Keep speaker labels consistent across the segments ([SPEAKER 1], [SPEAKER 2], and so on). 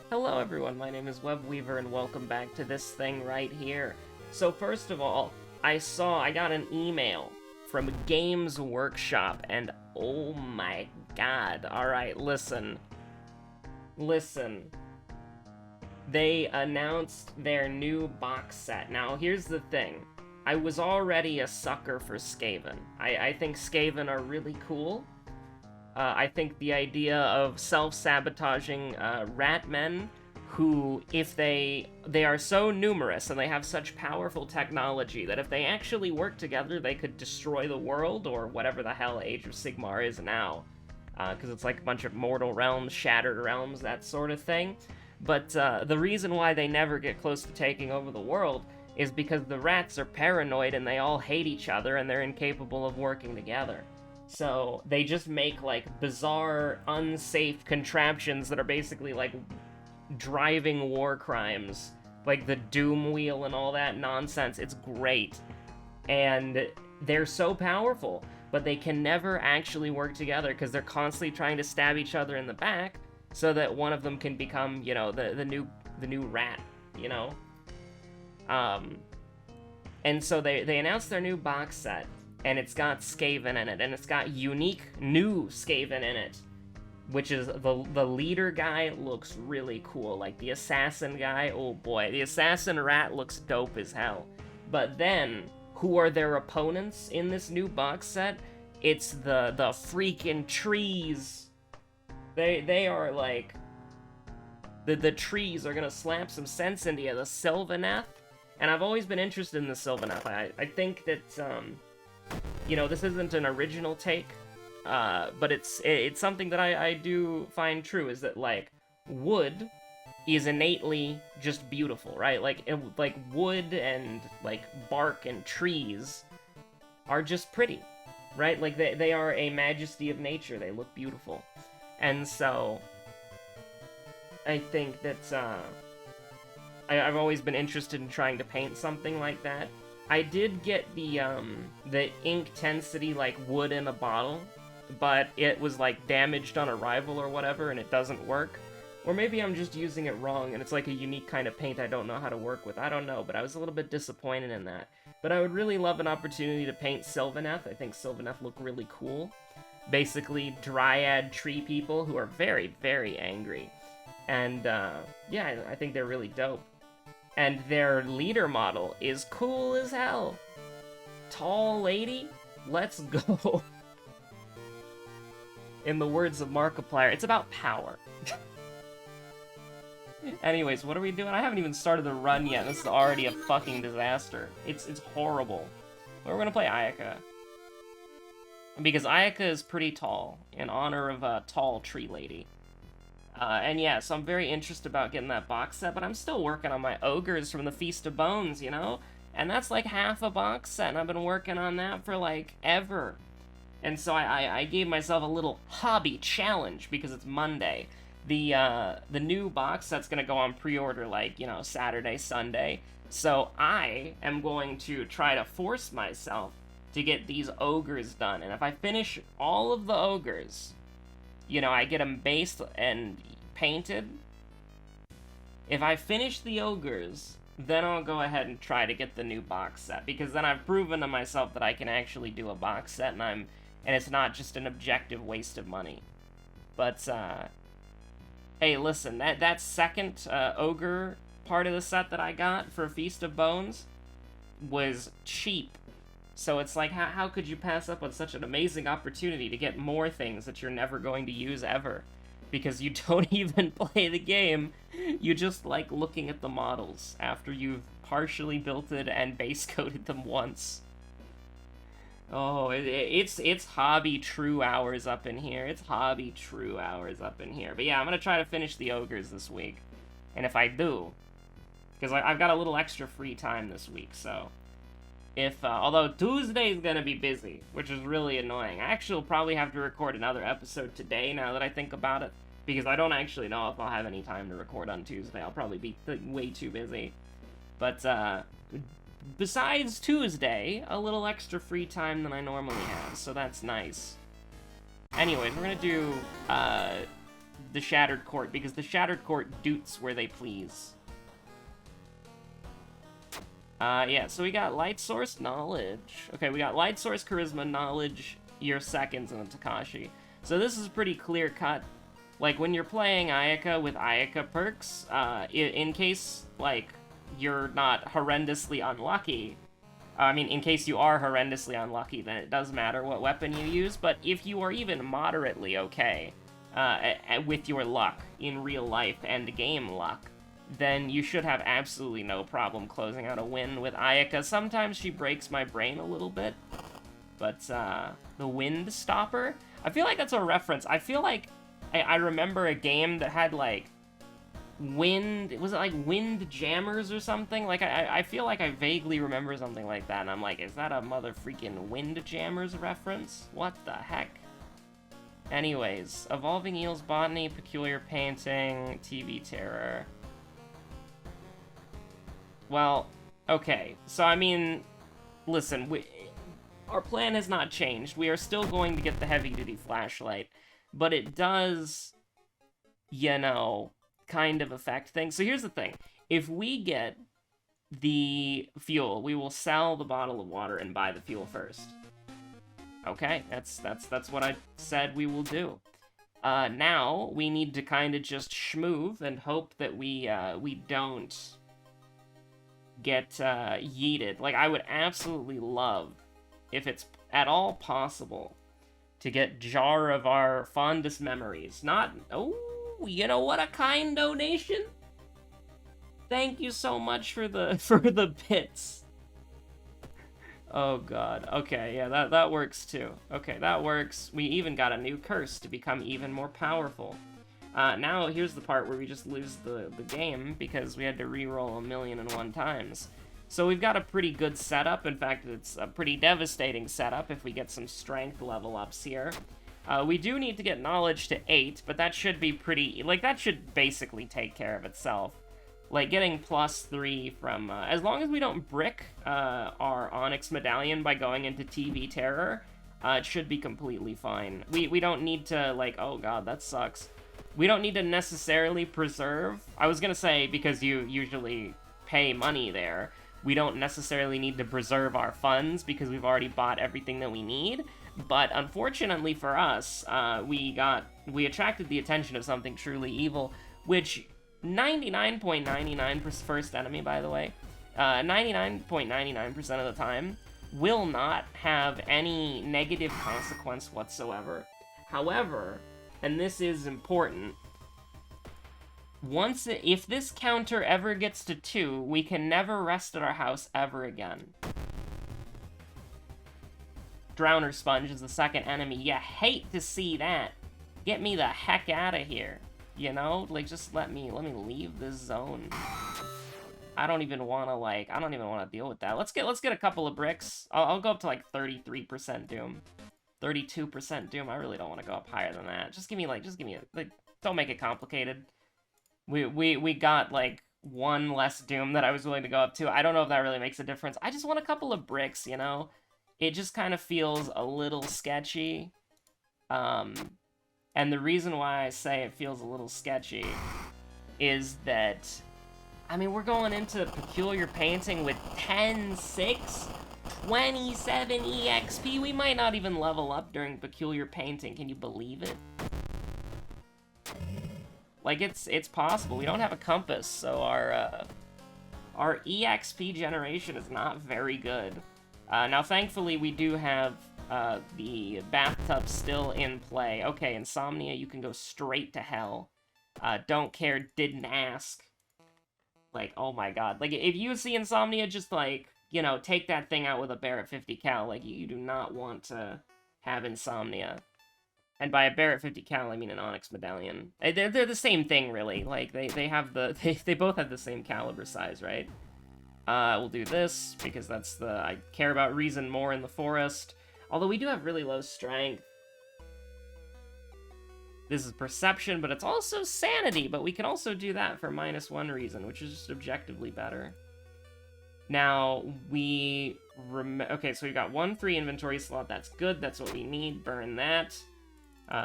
[SPEAKER 1] Hello everyone, my name is Webweaver and welcome back to this thing right here. So first of all, I got an email from Games Workshop and oh my god, alright, listen. They announced their new box set. Now here's the thing, I was already a sucker for Skaven. I think Skaven are really cool. I think the idea of self-sabotaging rat men who, if they are so numerous and they have such powerful technology that if they actually work together, they could destroy the world, or whatever the hell Age of Sigmar is now. Because it's like a bunch of mortal realms, shattered realms, that sort of thing. But the reason why they never get close to taking over the world is because the rats are paranoid and they all hate each other and they're incapable of working together. So they just make, like, bizarre, unsafe contraptions that are basically, like, driving war crimes. Like the Doom Wheel and all that nonsense. It's great. And they're so powerful, but they can never actually work together because they're constantly trying to stab each other in the back so that one of them can become, you know, the new rat, you know? And so they announced their new box set, and it's got Skaven in it, and it's got unique new Skaven in it, which is the leader guy looks really cool. Like the assassin guy, oh boy, the assassin rat looks dope as hell. But then, who are their opponents in this new box set? It's the freaking trees. They are like, the trees are gonna slap some sense into you, the Sylvaneth. And I've always been interested in the Sylvaneth. I think that, you know, this isn't an original take, but it's something that I do find true, is that, like, wood is innately just beautiful, right? Like wood and, like, bark and trees are just pretty, right? Like, they are a majesty of nature. They look beautiful. And so, I think that, I've always been interested in trying to paint something like that. I did get the ink tensity, like, wood in a bottle, but it was, like, damaged on arrival or whatever, and it doesn't work. Or maybe I'm just using it wrong, and it's, like, a unique kind of paint I don't know how to work with. I don't know, but I was a little bit disappointed in that. But I would really love an opportunity to paint Sylvaneth. I think Sylvaneth look really cool. Basically, dryad tree people who are very, very angry. And, yeah, I think they're really dope. And their leader model is cool as hell. Tall lady? Let's go. In the words of Markiplier, it's about power. Anyways, what are we doing? I haven't even started the run yet. This is already a fucking disaster. It's horrible. But we're gonna play Ayaka. Because Ayaka is pretty tall, in honor of a tall tree lady. And yeah, so I'm very interested about getting that box set, but I'm still working on my ogres from the Feast of Bones, you know? And that's like half a box set, and I've been working on that for, like, ever. And so I gave myself a little hobby challenge, because it's Monday. The new box set's gonna go on pre-order, like, you know, Saturday, Sunday. So I am going to try to force myself to get these ogres done. And if I finish all of the ogres, you know, I get them based and painted. If I finish the ogres, then I'll go ahead and try to get the new box set, because then I've proven to myself that I can actually do a box set, and it's not just an objective waste of money. But hey, listen, that second ogre part of the set that I got for Feast of Bones was cheap. So it's like, how could you pass up on such an amazing opportunity to get more things that you're never going to use ever? Because you don't even play the game, you just like looking at the models after you've partially built it and base coated them once. Oh, it's hobby true hours up in here. It's hobby true hours up in here. But yeah, I'm gonna try to finish the ogres this week. And if I do, because I've got a little extra free time this week, so... although Tuesday's gonna be busy, which is really annoying. I actually will probably have to record another episode today, now that I think about it, because I don't actually know if I'll have any time to record on Tuesday. I'll probably be way too busy. But, besides Tuesday, a little extra free time than I normally have, so that's nice. Anyways, we're gonna do, the Shattered Court, because the Shattered Court doots where they please. Yeah, so we got Light Source, Knowledge. Okay, we got Light Source, Charisma, Knowledge, your seconds, and a Takashi. So this is pretty clear-cut. Like, when you're playing Ayaka with Ayaka perks, in case, like, you're not horrendously unlucky, I mean, in case you are horrendously unlucky, then it does matter what weapon you use, but if you are even moderately okay with your luck in real life and game luck, then you should have absolutely no problem closing out a win with Ayaka. Sometimes she breaks my brain a little bit, but the Wind Stopper? I feel like that's a reference. I feel like I remember a game that had, like, wind... Was it, like, Wind Jammers or something? Like, I feel like I vaguely remember something like that, and I'm like, is that a mother freaking Wind Jammers reference? What the heck? Anyways, Evolving Eels, Botany, Peculiar Painting, TV Terror... Well, okay, so I mean, listen, our plan has not changed. We are still going to get the heavy-duty flashlight, but it does, you know, kind of affect things. So here's the thing. If we get the fuel, we will sell the bottle of water and buy the fuel first. Okay, that's what I said we will do. Now, we need to kind of just schmoove and hope that we don't get yeeted. Like, I would absolutely love, if it's at all possible, to get Jar of our fondest memories. Not... Oh, you know what? A kind donation? Thank you so much for the bits. Oh god. Okay, yeah, that works too. Okay, that works. We even got a new curse to become even more powerful. Now, here's the part where we just lose the game, because we had to re-roll 1,000,001 times. So we've got a pretty good setup. In fact, it's a pretty devastating setup if we get some strength level ups here. We do need to get knowledge to 8, but that should be pretty... Like, that should basically take care of itself. Like, getting +3 from... as long as we don't brick our Onyx Medallion by going into TV Terror, it should be completely fine. We don't need to, like... Oh god, that sucks. We don't need to necessarily preserve. I was gonna say, because you usually pay money there, we don't necessarily need to preserve our funds because we've already bought everything that we need. But unfortunately for us, we attracted the attention of something truly evil, which 99.99% first enemy, by the way, 99.99% of the time will not have any negative consequence whatsoever. However, and this is important, if this counter ever gets to 2, we can never rest at our house ever again. Drowner Sponge is the second enemy. You hate to see that. Get me the heck out of here. You know? Like, just let me leave this zone. I don't even want to, deal with that. Let's get a couple of bricks. I'll go up to, like, 33% Doom. 32% Doom. I really don't want to go up higher than that. Just give me, like, don't make it complicated. We got, like, 1 less Doom that I was willing to go up to. I don't know if that really makes a difference. I just want a couple of bricks, you know? It just kind of feels a little sketchy. And the reason why I say it feels a little sketchy is that, I mean, we're going into Peculiar Painting with 10-6, 27 EXP. We might not even level up during Peculiar Painting. Can you believe it? Like, it's possible. We don't have a compass, so our EXP generation is not very good. Now, thankfully, we do have the bathtub still in play. Okay, Insomnia, you can go straight to hell. Don't care, didn't ask. Like, oh my god. Like, if you see Insomnia, just, like, you know, take that thing out with a bear at 50 cal. Like, you do not want to have Insomnia. And by a bear at 50 cal, I mean an Onyx Medallion. They're the same thing, really. Like, they both have the same caliber size, right? We'll do this, because I care about reason more in the forest. Although we do have really low strength. This is perception, but it's also sanity, but we can also do that for -1 reason, which is just objectively better. Now, okay, so we've got 1 free inventory slot, that's good, that's what we need, burn that.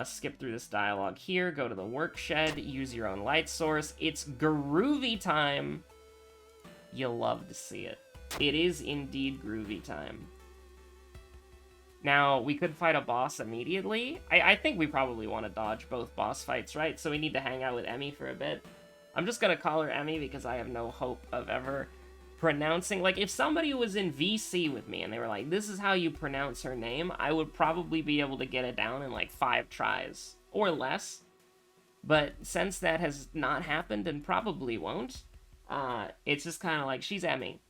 [SPEAKER 1] Skip through this dialogue here, go to the work shed, use your own light source. It's groovy time. You'll love to see it. It is indeed groovy time. Now, we could fight a boss immediately. I think we probably want to dodge both boss fights, right? So we need to hang out with Emmy for a bit. I'm just gonna call her Emmy because I have no hope of ever pronouncing... Like, if somebody was in VC with me and they were like, this is how you pronounce her name, I would probably be able to get it down in, like, 5 tries. Or less. But since that has not happened and probably won't, it's just kind of like, she's Emmy.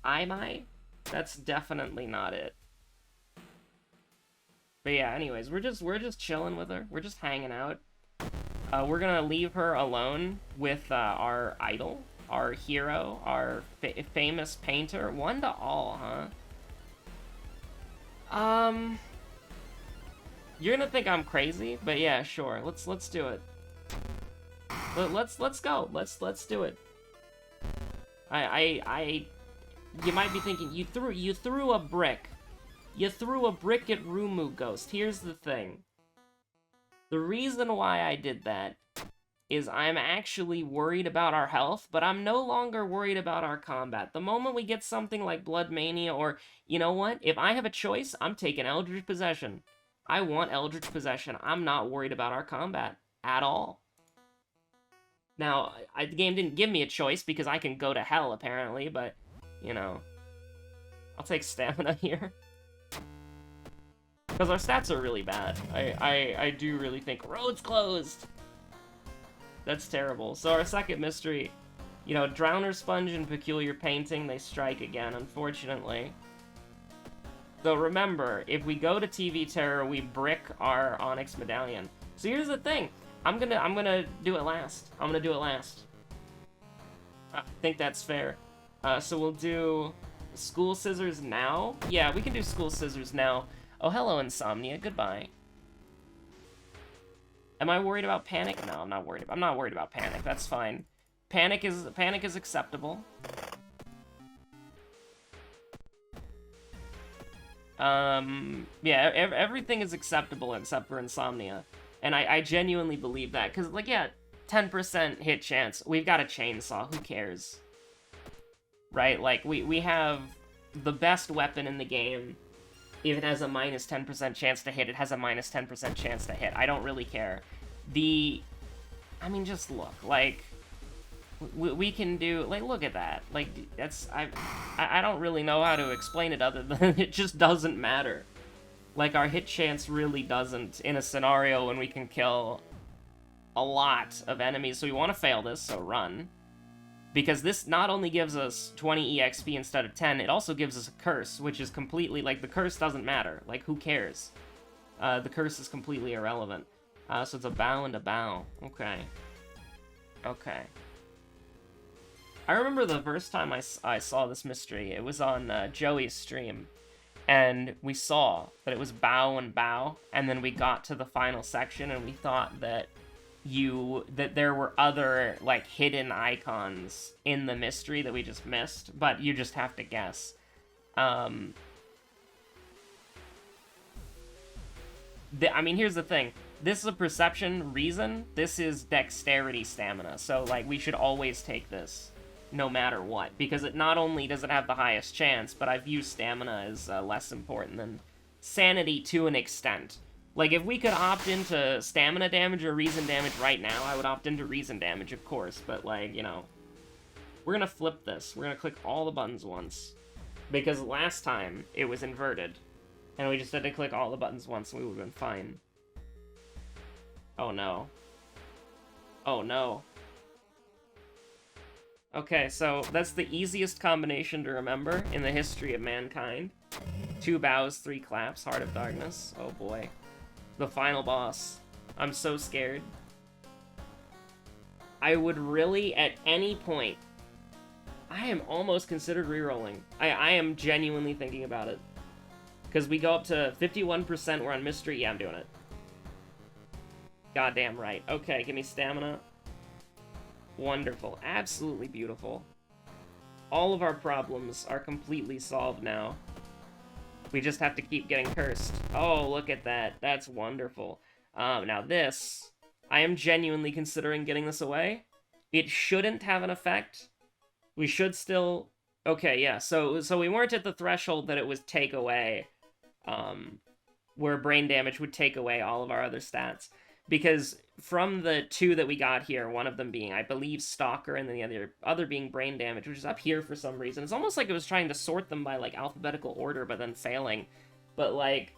[SPEAKER 1] Am I? That's definitely not it. But yeah, anyways, we're just chilling with her. We're just hanging out. We're gonna leave her alone with our idol, our hero, our famous painter. 1 to all, huh? You're gonna think I'm crazy, but yeah, sure. Let's do it. Let's go. Let's do it. You might be thinking, you threw a brick. You threw a brick at Rumu Ghost. Here's the thing. The reason why I did that is I'm actually worried about our health, but I'm no longer worried about our combat. The moment we get something like Blood Mania, or, you know what? If I have a choice, I'm taking Eldritch Possession. I want Eldritch Possession. I'm not worried about our combat at all. Now, the game didn't give me a choice because I can go to hell, apparently, but, you know, I'll take stamina here. Because our stats are really bad. I do really think... Road's closed! That's terrible. So our second mystery, you know, Drowner Sponge and Peculiar Painting, they strike again, unfortunately. Though remember, if we go to TV Terror, we brick our Onyx Medallion. So here's the thing. I'm gonna do it last. I'm gonna do it last. I think that's fair. So we'll do School Scissors now. Yeah, we can do School Scissors now. Oh, hello, Insomnia. Goodbye. Am I worried about Panic? No, I'm not worried about Panic. That's fine. Panic is acceptable. Yeah, everything is acceptable except for Insomnia. And I genuinely believe that. Because, like, yeah, 10% hit chance. We've got a chainsaw. Who cares? Right? Like, we have the best weapon in the game. If it has a minus 10% chance to hit, it has a minus 10% chance to hit. I don't really care. I mean, just look. Like, we can do... Like, look at that. Like, that's... I don't really know how to explain it other than it just doesn't matter. Like, our hit chance really doesn't in a scenario when we can kill a lot of enemies. So we want to fail this, so run. Because this not only gives us 20 EXP instead of 10, it also gives us a curse, which is completely, like, the curse doesn't matter. Like, who cares? The curse is completely irrelevant. So it's a bow and a bow. Okay. Okay. I remember the first time I saw this mystery, it was on Joey's stream. And we saw that it was bow and bow, and then we got to the final section and we thought that there were other, like, hidden icons in the mystery that we just missed, but you just have to guess. I mean, here's the thing. This is a perception reason. This is dexterity stamina, so, like, we should always take this, no matter what, because it not only does it have the highest chance, but I view stamina as less important than sanity to an extent. Like, if we could opt into stamina damage or reason damage right now, I would opt into reason damage, of course. But, like, you know, we're gonna flip this. We're gonna click all the buttons once. Because last time, it was inverted. And we just had to click all the buttons once and we would've been fine. Oh, no. Oh, no. Okay, so that's the easiest combination to remember in the history of mankind. 2 bows, 3 claps, Heart of Darkness. Oh, boy. The final boss. I'm so scared. I would really, at any point... I am almost considered rerolling. I am genuinely thinking about it. Because we go up to 51%, we're on mystery. Yeah, I'm doing it. Goddamn right. Okay, give me stamina. Wonderful. Absolutely beautiful. All of our problems are completely solved now. We just have to keep getting cursed. Oh, look at that. That's wonderful. Now this, I am genuinely considering getting this away. It shouldn't have an effect. We should still... Okay, yeah, so we weren't at the threshold that it was take away, where brain damage would take away all of our other stats. Because from the 2 that we got here, one of them being, I believe, Stalker, and then the other being brain damage, which is up here for some reason. It's almost like it was trying to sort them by, like, alphabetical order, but then failing. But, like,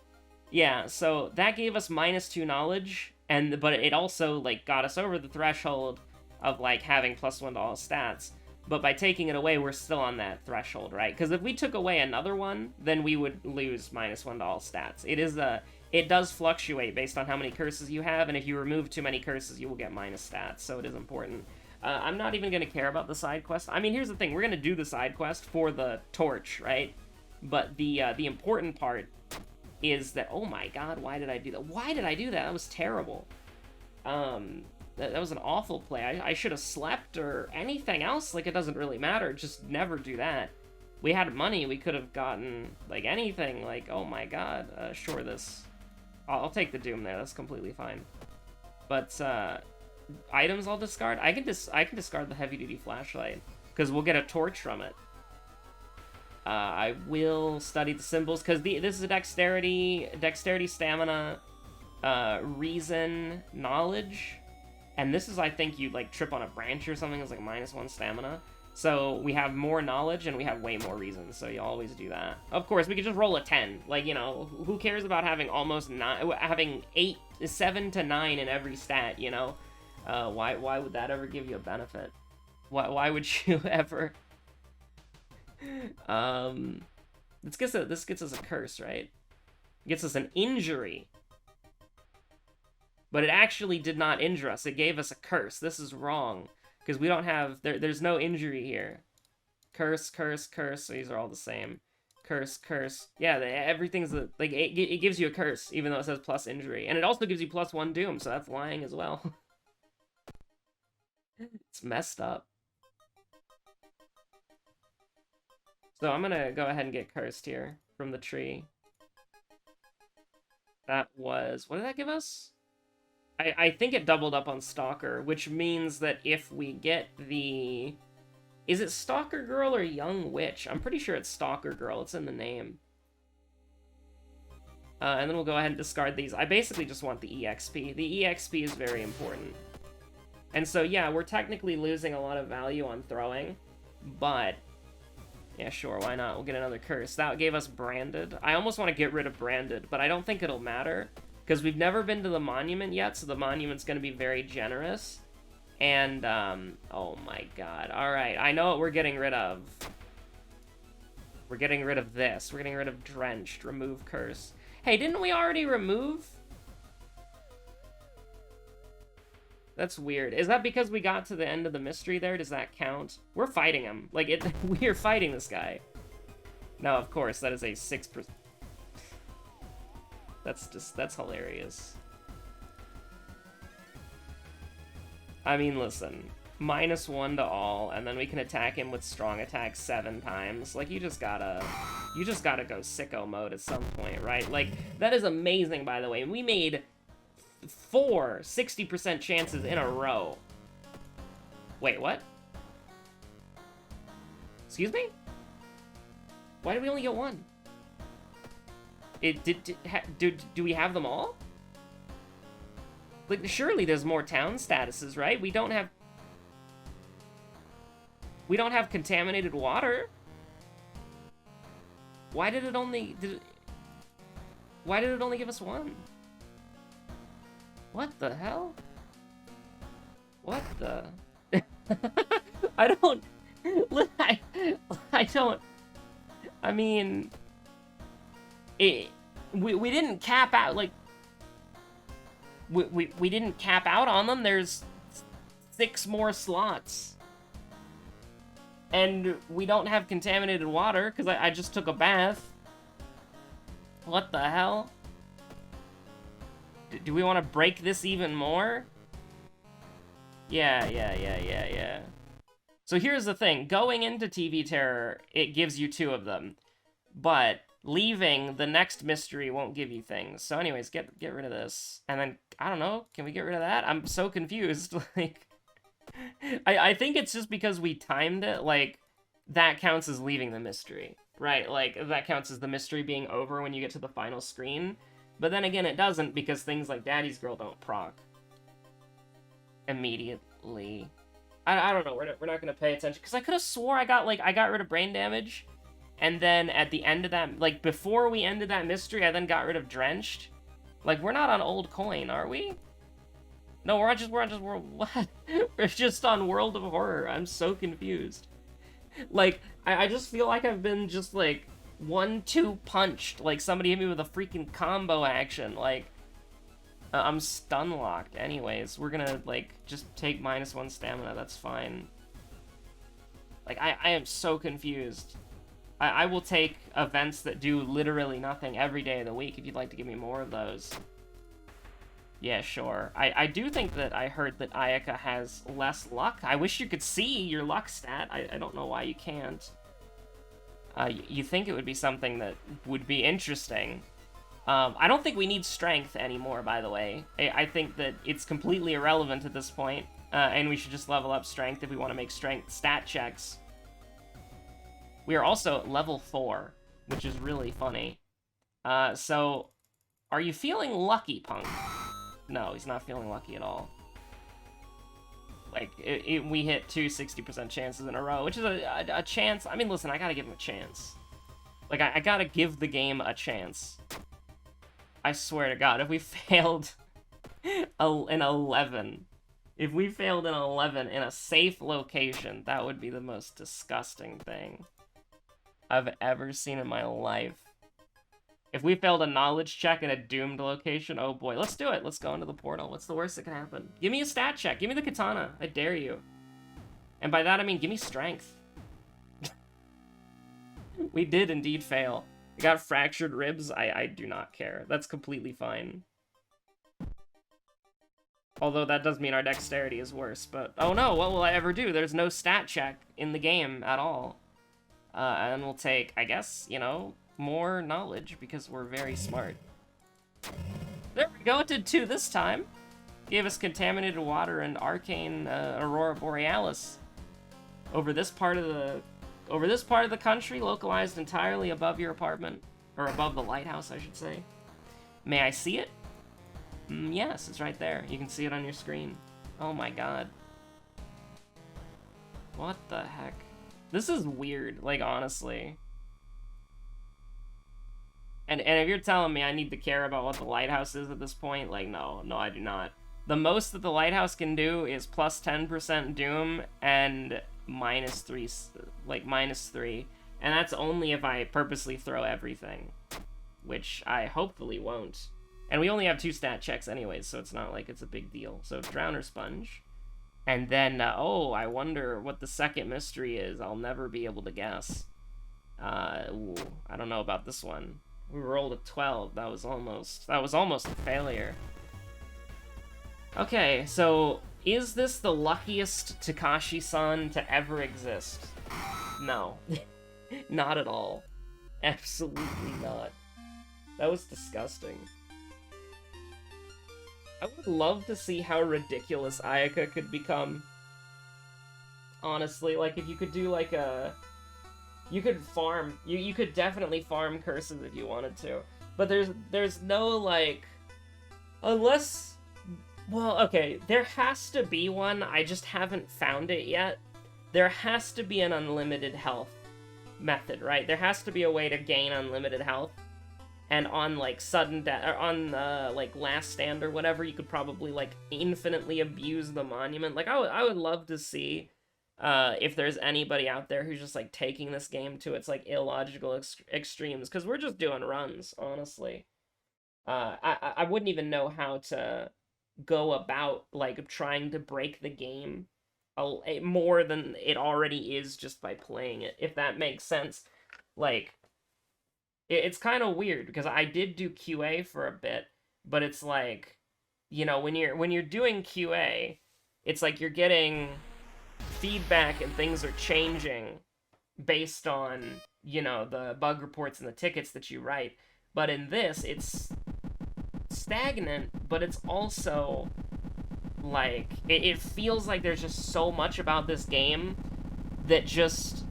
[SPEAKER 1] yeah, so that gave us -2 knowledge, but it also, like, got us over the threshold of, like, having +1 to all stats. But by taking it away, we're still on that threshold, right? Because if we took away another one, then we would lose -1 to all stats. It does fluctuate based on how many curses you have, and if you remove too many curses, you will get minus stats, so it is important. I'm not even going to care about the side quest. I mean, here's the thing. We're going to do the side quest for the torch, right? But the important part is that... Oh my god, why did I do that? Why did I do that? That was terrible. That was an awful play. I should have slept or anything else. Like, it doesn't really matter. Just never do that. We had money. We could have gotten, like, anything. Like, oh my god. Sure, this... I'll take the Doom there. That's completely fine. But, items I'll discard? I can discard the heavy-duty flashlight, because we'll get a torch from it. I will study the symbols, because this is a dexterity, stamina, reason, knowledge... And this is, I think, you, like, trip on a branch or something. It's, like, -1 stamina. So we have more knowledge, and we have way more reasons. So you always do that. Of course, we could just roll a 10. Like, you know, who cares about having having 7 to 9 in every stat, you know? Why would that ever give you a benefit? Why would you ever... This gets us a curse, right? It gets us an injury. But it actually did not injure us. It gave us a curse. This is wrong. Because we don't have... There's no injury here. Curse, curse, curse. So these are all the same. Curse, curse. Yeah, everything's... Like, it gives you a curse, even though it says plus injury. And it also gives you +1 doom, so that's lying as well. It's messed up. So I'm gonna go ahead and get cursed here from the tree. That was... What did that give us? I think it doubled up on Stalker, which means that if we get the... Is it Stalker Girl or Young Witch? I'm pretty sure it's Stalker Girl. It's in the name. And then we'll go ahead and discard these. I basically just want the EXP. The EXP is very important. And so, yeah, we're technically losing a lot of value on throwing, but... Yeah, sure, why not? We'll get another curse. That gave us Branded. I almost want to get rid of Branded, but I don't think it'll matter. Because we've never been to the monument yet, so the monument's going to be very generous. And, oh my god. Alright, I know what we're getting rid of. We're getting rid of this. We're getting rid of Drenched. Remove Curse. Hey, didn't we already remove? That's weird. Is that because we got to the end of the mystery there? Does that count? We're fighting him. Like, we are fighting this guy. No, of course, that is a 6%. That's hilarious. I mean, listen. -1 to all, and then we can attack him with strong attack 7 times. Like, you just gotta go sicko mode at some point, right? Like, that is amazing, by the way. We made 4 60% chances in a row. Wait, what? Excuse me? Why did we only get 1? Do we have them all? Like, surely there's more town statuses, right? We don't have contaminated water. Why did it only give us 1? What the hell? What the? I don't. I mean, we didn't cap out, like, we didn't cap out on them. There's 6 more slots. And we don't have contaminated water, because I just took a bath. What the hell? Do we want to break this even more? Yeah. So here's the thing. Going into TV Terror, it gives you 2 of them. but leaving the next mystery won't give you things. So anyways, get rid of this. And then, I don't know, can we get rid of that? I'm so confused. Like, I think it's just because we timed it, like, that counts as leaving the mystery, right? Like, that counts as the mystery being over when you get to the final screen. But then again, it doesn't, because things like Daddy's Girl don't proc immediately. I don't know, we're not gonna pay attention, because I could have swore I got rid of brain damage, and then at the end of that, like, before we ended that mystery, I then got rid of Drenched. Like, we're not on Old Coin, are we? No, we're just what? We're just on World of Horror. I'm so confused. Like, I just feel like I've been just, like, 1-2 punched. Like, somebody hit me with a freaking combo action. Like, I'm stun locked. Anyways, we're gonna, like, just take -1 stamina. That's fine. Like, I am so confused. I will take events that do literally nothing every day of the week if you'd like to give me more of those. Yeah, sure. I do think that I heard that Ayaka has less luck. I wish you could see your luck stat. I don't know why you can't. You think it would be something that would be interesting. I don't think we need strength anymore, by the way. I think that it's completely irrelevant at this point, and we should just level up strength if we want to make strength stat checks. We are also at level 4, which is really funny. So, are you feeling lucky, Punk? No, he's not feeling lucky at all. Like, we hit 2 60% chances in a row, which is a chance. I mean, listen, I gotta give him a chance. Like, I gotta give the game a chance. I swear to God, if we failed an 11, if we failed an 11 in a safe location, that would be the most disgusting thing I've ever seen in my life. If we failed a knowledge check in a doomed location, oh boy, let's do it. Let's go into the portal. What's the worst that can happen? Give me a stat check. Give me the katana. I dare you. And by that, I mean, give me strength. We did indeed fail. I got fractured ribs. I do not care. That's completely fine. Although that does mean our dexterity is worse, but oh no, what will I ever do? There's no stat check in the game at all. And we'll take, I guess, you know, more knowledge because we're very smart. There we go, it did 2 this time. Gave us contaminated water and arcane aurora borealis. Over this part of the country, localized entirely above your apartment, or above the lighthouse, I should say. May I see it? Yes, it's right there. You can see it on your screen. Oh my God. What the heck? This is weird, like, honestly. And if you're telling me I need to care about what the lighthouse is at this point, like, no, I do not. The most that the lighthouse can do is plus 10% doom and -3, and that's only if I purposely throw everything, which I hopefully won't. And we only have 2 stat checks anyways, so it's not like it's a big deal. So Drowner Sponge. And then, oh, I wonder what the second mystery is. I'll never be able to guess. Ooh, I don't know about this one. We rolled a 12. That was almost a failure. Okay, so is this the luckiest Takashi-san to ever exist? No. Not at all. Absolutely not. That was disgusting. I would love to see how ridiculous Ayaka could become. Honestly, like, if you could do, like, you could farm. You could definitely farm curses if you wanted to. But there's no, like... Unless... Well, okay, there has to be one. I just haven't found it yet. There has to be an unlimited health method, right? There has to be a way to gain unlimited health. And on, like, sudden death, or on, like, Last Stand or whatever, you could probably, like, infinitely abuse the monument. Like, I would love to see if there's anybody out there who's just, like, taking this game to its, like, illogical extremes. Because we're just doing runs, honestly. I wouldn't even know how to go about, like, trying to break the game more than it already is just by playing it, if that makes sense. Like... It's kind of weird, because I did do QA for a bit, but it's like, you know, when you're doing QA, it's like you're getting feedback and things are changing based on, you know, the bug reports and the tickets that you write. But in this, it's stagnant, but it's also like it feels like there's just so much about this game that just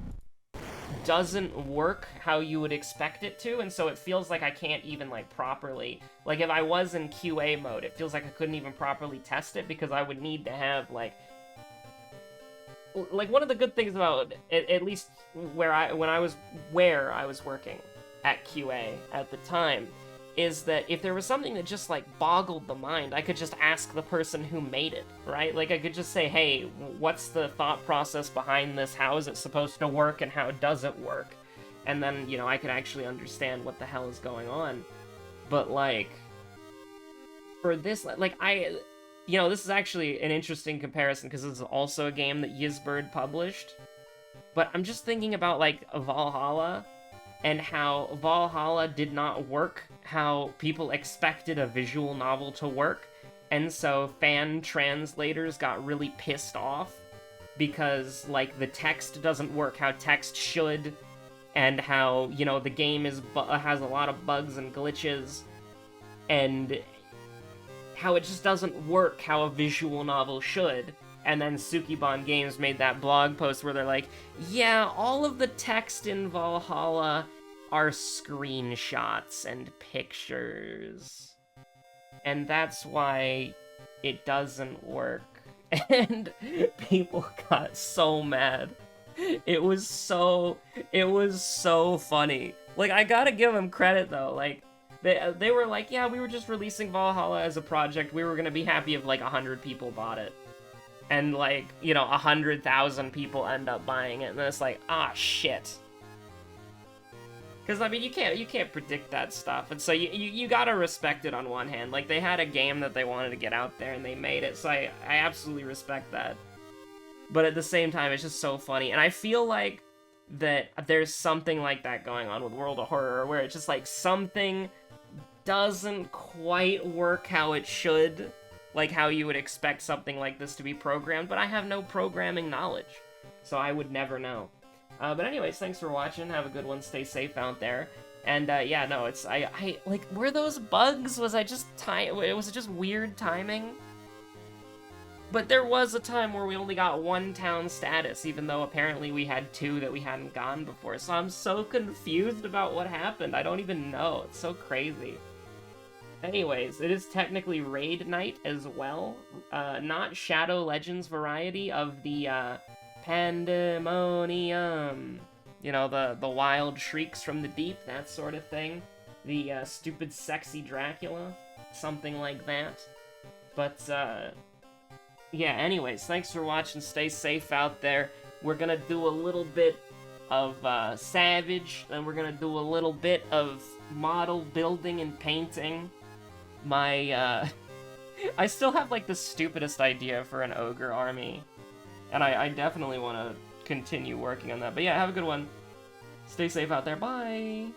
[SPEAKER 1] doesn't work how you would expect it to, and so it feels like I can't even like properly, like if I was in QA mode, it feels like I couldn't even properly test it because I would need to have like one of the good things about at least where I was working at QA at the time is that if there was something that just like boggled the mind, I could just ask the person who made it, right? Like I could just say, hey, what's the thought process behind this? How is it supposed to work and how does it work? And then, you know, I could actually understand what the hell is going on. But like, for this, like you know, this is actually an interesting comparison because this is also a game that Yizbird published. But I'm just thinking about like Valhalla and how Valhalla did not work how people expected a visual novel to work, and so fan translators got really pissed off because, like, the text doesn't work how text should, and how, you know, the game has a lot of bugs and glitches, and how it just doesn't work how a visual novel should. And then Sukiban Games made that blog post where they're like, yeah, all of the text in Valhalla are screenshots and pictures. And that's why it doesn't work. And people got so mad. It was so funny. Like, I gotta give them credit, though. Like, they were like, yeah, we were just releasing Valhalla as a project. We were gonna be happy if, like, 100 people bought it. And, like, you know, 100,000 people end up buying it. And then it's like, ah, shit. Because, I mean, you can't predict that stuff. And so you gotta respect it on one hand. Like, they had a game that they wanted to get out there, and they made it. So I absolutely respect that. But at the same time, it's just so funny. And I feel like that there's something like that going on with World of Horror, where it's just like something doesn't quite work how it should. Like how you would expect something like this to be programmed. But I have no programming knowledge. So I would never know. But anyways, thanks for watching. Have a good one. Stay safe out there. And yeah, no, it's I like, were those bugs? Was I just was it just weird timing? But there was a time where we only got 1 town status, even though apparently we had 2 that we hadn't gone before. So I'm so confused about what happened. I don't even know. It's so crazy. Anyways, it is technically raid night as well. Not Shadow Legends variety of the Pandemonium. You know, the wild shrieks from the deep, that sort of thing. The stupid sexy Dracula. Something like that. But, yeah, anyways, thanks for watching. Stay safe out there. We're gonna do a little bit of Savage, and we're gonna do a little bit of model building and painting. My, I still have, like, the stupidest idea for an ogre army. And I definitely want to continue working on that. But yeah, have a good one. Stay safe out there. Bye!